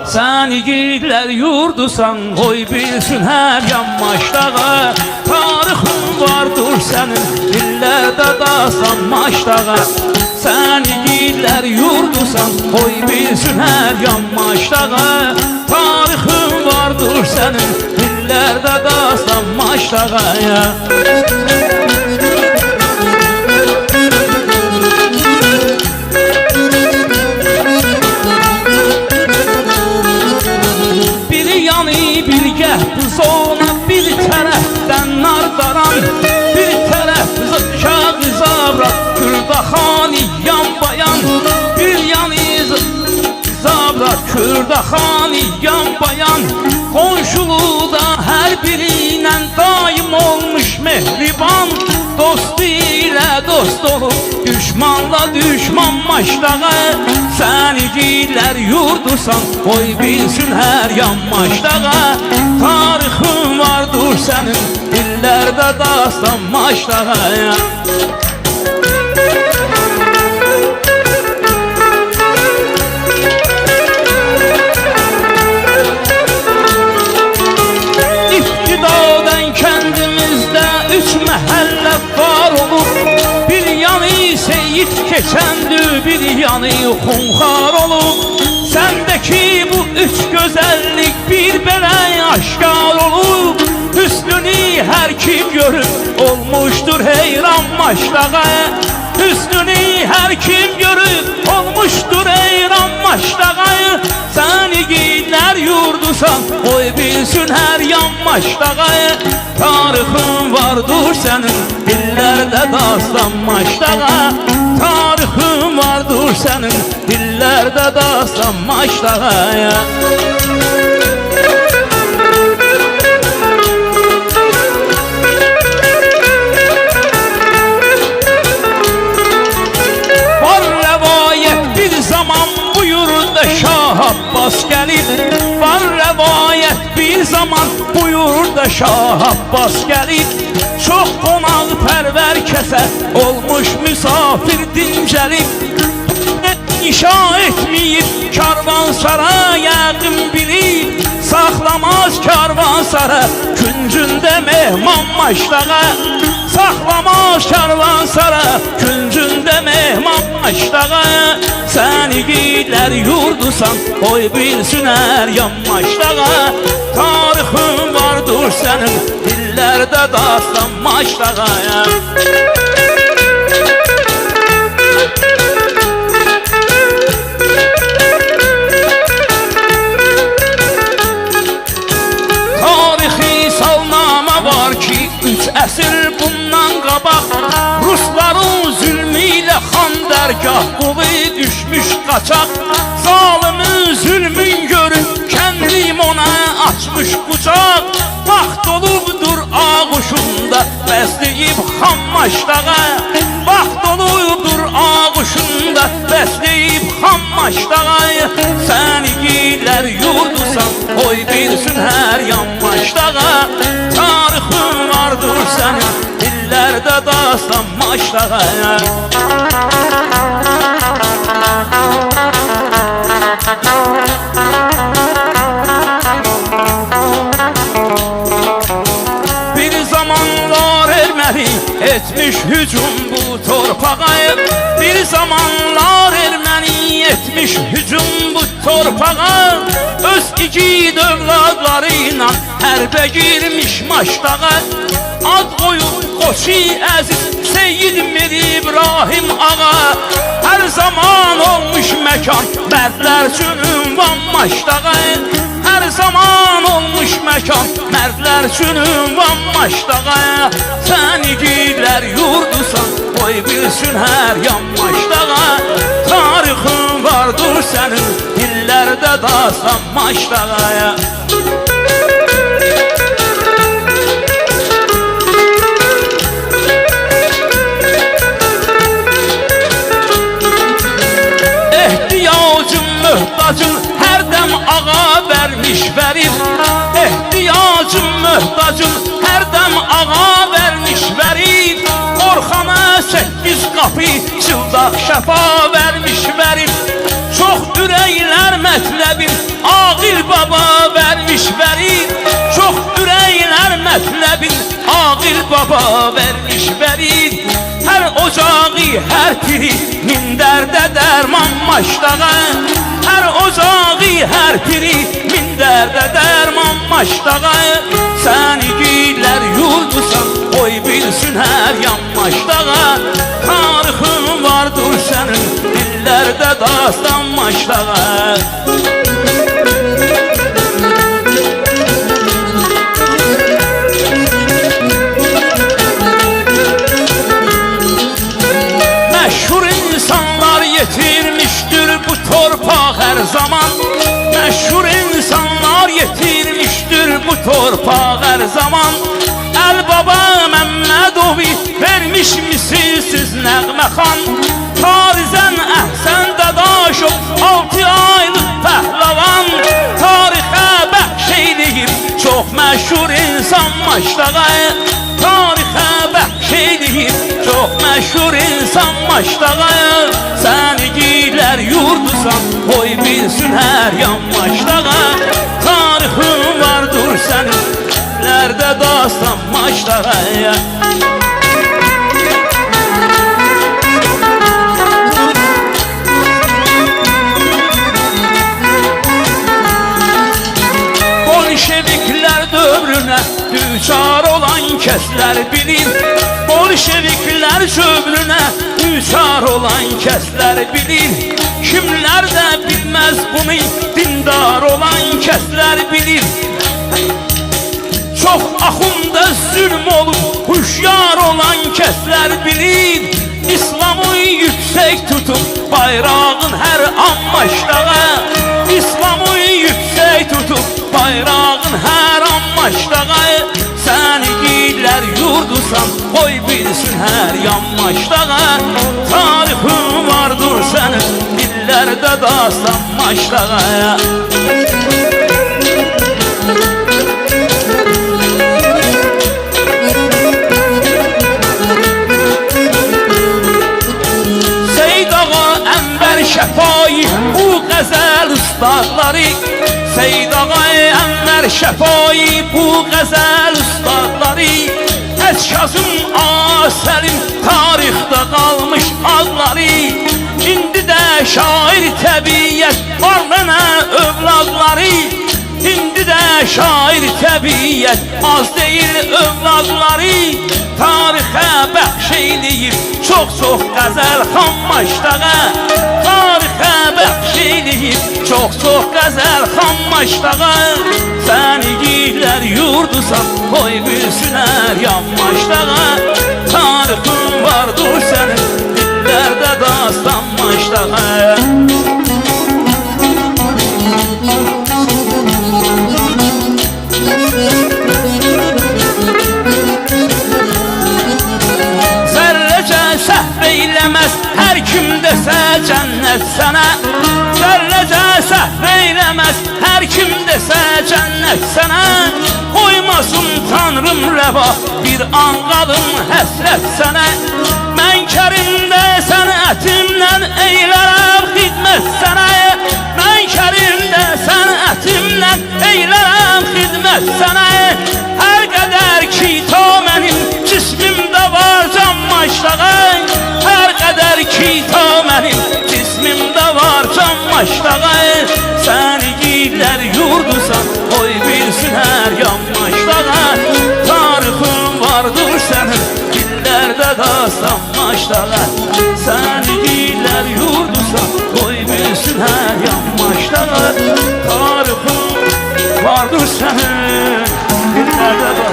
Sen igidler yurdusan, koy bilsin her yanmaştağa. Tarixin vardır senin, dillerde dastanmaştağa. Sen igidler yurdusan, koy bilsin her yanmaştağa. Tarixin vardır senin, dillerde dastanmaştağa. Bilgə zona bir tərəfdən nardaran, bir tərəf zıqqağı zabra, Kürdaxani yan bayan. Bir yanı zabra, Kürdaxani yan bayan. Qonşuluda hər birinə daim olmuş mehriban. Dostu ilə dost olub, düşmanla düşman maşdağa. Sen igidlər yurdusan, koy bilsin her yanmaşdağa. Tarixin vardır senin, dillerde dastanmaşdağa. İptidadan kendimizde 3 məhəllə var olub. Bir yanı Seyit keçəndü, bir yanı Xunxar olub. Səndəki bu 3 gözəllik bir belə aşkar olub. Hüsnünü hər kim görüb, olmuşdur heyran maşdağa. Hüsnünü hər kim görüb, olmuştur heyran maşdağa. Sən igidlər yurdusan, koy bilsin her yanmaşdağa. Tarixin vardır senin, dillerde dastanmaşdağa. Tarixin vardır senin, dillerde dastanmaşdağa. Var rəvayət bir zaman buyurdu Şah Abbas gəlib. Var rəvayət bir zaman buyurdu Şah Abbas gəlib. Çox qonaq pərvər kəsə olmuş misafir dincəlib. İnşa etməyib karvansara yəqin bilib. Saxlamaz karvansara küncündə mehman maşdağa. Saxlamaz karvansara küncündə mehman maşdağa. Sən igidlər yurdusan, koy bilsin hər yanmaşdağa. Tarixin vardır senin, dillerde dastanmaşdağa. Tarixi salnama var ki 3 əsr bundan qabaq, Rusların zülmü ilə xan dərgah qulu düşmüş qaçaq. Zalimin zülmün görüb kəndim ona açmış qucaq. Vaxt olubdur ağuşunda bəsləyib xan maşdağa. Vaxt olubdur ağuşunda bəsləyib xan maşdağa. Sən igidlər yurdusan, koy bilsin her yanmaşdağa. Tarixin vardır senin, dillerde dastanmaşdağa. Bir zamanlar erməni etmiş hücum bu torpağa. Bir zamanlar erməni etmiş hücum bu torpağa. Öz igid övladlarıyla hərbə girmiş maşdağa. Ad qoyub Qoçi Əziz Seyyid Mir İbrahim ağa. Hər zaman olmuş məkan mərdlər üçün ünvan maşdağa. Hər zaman olmuş məkan mərdlər üçün ünvan maşdağa. Sən igidlər yurdusan, koy bilsin hər yanmaşdağa. Tarixin vardır senin, dillerde dastanmaşdağa. Möhtacın her dem ağa vermiş verib. Ehtiyacın möhtacın her dem ağa vermiş verib. Orxana 8 qapı çıldaq şəfa vermiş verib. Çox ürəklər mətləbin Aqil baba vermiş verir. Çox ürəklər mətləbin Aqil baba vermiş verir. Hər ocağı, hər piri min dərdə dərman maşdağa. Hər ocağı, hər piri min dərdə dərman maşdağa. Səni giylər yurdusan, qoy bilsin hər yan maşdağa. Tarixin vardır sənin, dillərdə dastan maşdağa. Məşhur insanlar yetirmişdir bu torpaq hər zaman. Məşhur insanlar yetirmişdir bu torpaq hər zaman. Əl-Baba Məmmədovi vermiş misilsiz nəğməxan. Tarizən Əhsən Dadaşov 6 aylıq pəhləvan. Tarixə bəxş eyləyib çox məşhur insan maşdağa. Tarixə bəxş eyləyib çox məşhur insan maşdağa. Səni giylər yurdusan, qoy bilsin hər yan maşdağa. Tarixin vardır sənin, dillərdə dastan maşdağa. Bolşeviklər dövrünə düçar olan kəslər bilir. Bolşeviklər dövrünə düçar olan kəslər bilir. Kimlər də bilməz bunu, dindar olan kəslər bilir. Çox axunda zülm olub, huşyar olan kəslər bilir. İslamı yüksək tutub, bayrağın hər an maşdağa. İslamı yüksək tutub, bayrağın hər an maşdağa. Səni giylər yurdusan, qoy bilsin hər yan maşdağa. Tarixin vardır sənin, dillərdə dastan maşdağa. Şəfai bu qəzəl ustadları. Seyd Ağa Ənvər Şəfai bu qəzəl ustadları. Əskazım Ağa Səlim tarixdə qalmış adları. İndi də şair təbiyyət var mənə övladları. İndi də şair təbiyyət az deyil övladları. Tarixə bəxş eyləyib çox-çox qəzəl xan maşdağa. Tarixə bəxş eyləyib çox-çox qəzəl xan maşdağa. Səni giylər yurdusan, qoy bilsin hər yan maşdağa. Tarixin vardır sənin, dillərdə dastan maşdağa. Eyləməz hər kim desə cənnət sənə. Zərrəcə səhv eyləməz hər kim desə cənnət sənə. Qoymasın Tanrım rəva bir an qalım həsrət sənə. Mən Kərimdə sənətimlə eylərəm xidmət sənə. Mən Kərimdə sənətimlə eylərəm xidmət sənə. Hər qədər ki ta mənim cismimdə var can maşdağa. Hər qədər ki ta mənim cismimdə var can maşdağa. Səni giylər yurdusan, qoy bilsin hər yan maşdağa. Tarixin vardır sənin, dillərdə dastan maşdağa. Səni giylər yurdusan, qoy bilsin hər yan maşdağa. Tarixin vardır sənin, dillərdə dastan maşdağa.